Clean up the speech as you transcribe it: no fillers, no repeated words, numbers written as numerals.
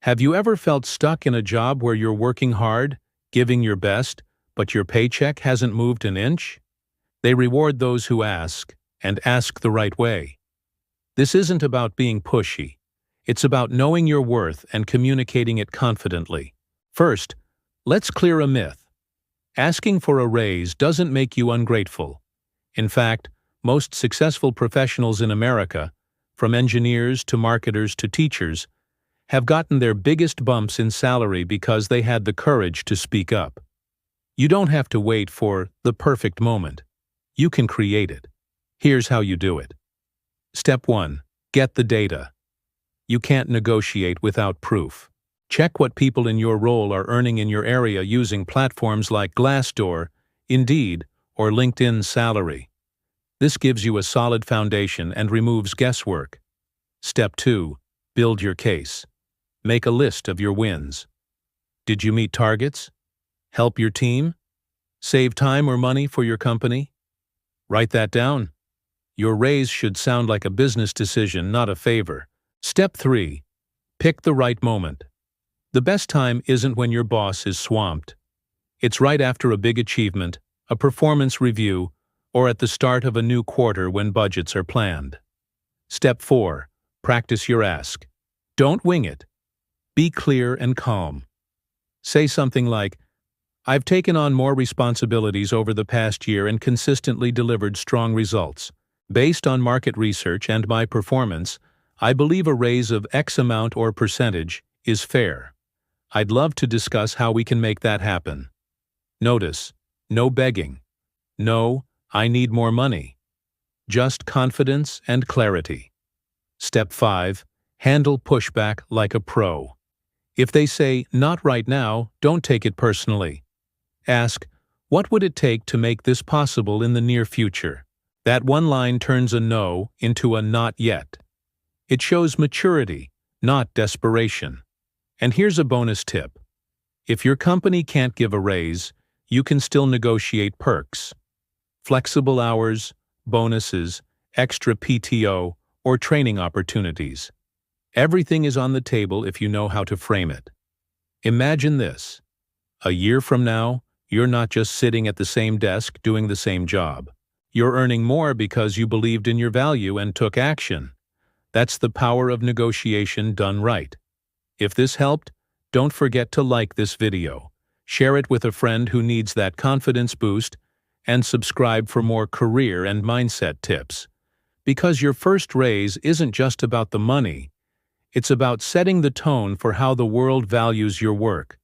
Have you ever felt stuck in a job where you're working hard, giving your best, but your paycheck hasn't moved an inch? They reward those who ask, and ask the right way. This isn't about being pushy. It's about knowing your worth and communicating it confidently. First, let's clear a myth. Asking for a raise doesn't make you ungrateful. In fact, most successful professionals in America, from engineers to marketers to teachers, have gotten their biggest bumps in salary because they had the courage to speak up. You don't have to wait for the perfect moment. You can create it. Here's how you do it. Step 1. Get the data. You can't negotiate without proof. Check what people in your role are earning in your area using platforms like Glassdoor, Indeed, or LinkedIn Salary. This gives you a solid foundation and removes guesswork. Step 2. Build your case. Make a list of your wins. Did you meet targets? Help your team? Save time or money for your company? Write that down. Your raise should sound like a business decision, not a favor. Step 3. Pick the right moment. The best time isn't when your boss is swamped. It's right after a big achievement, a performance review, or at the start of a new quarter when budgets are planned. Step 4. Practice your ask. Don't wing it. Be clear and calm. Say something like, "I've taken on more responsibilities over the past year and consistently delivered strong results. Based on market research and my performance, I believe a raise of X amount or percentage is fair. I'd love to discuss how we can make that happen." Notice, no begging. No, "I need more money." Just confidence and clarity. Step 5. Handle pushback like a pro. If they say, "Not right now," don't take it personally. Ask, "What would it take to make this possible in the near future?" That one line turns a no into a not yet. It shows maturity, not desperation. And here's a bonus tip. If your company can't give a raise, you can still negotiate perks. Flexible hours, bonuses, extra PTO, or training opportunities. Everything is on the table if you know how to frame it. Imagine this. A year from now, you're not just sitting at the same desk doing the same job. You're earning more because you believed in your value and took action. That's the power of negotiation done right. If this helped, don't forget to like this video, share it with a friend who needs that confidence boost, and subscribe for more career and mindset tips. Because your first raise isn't just about the money, it's about setting the tone for how the world values your work.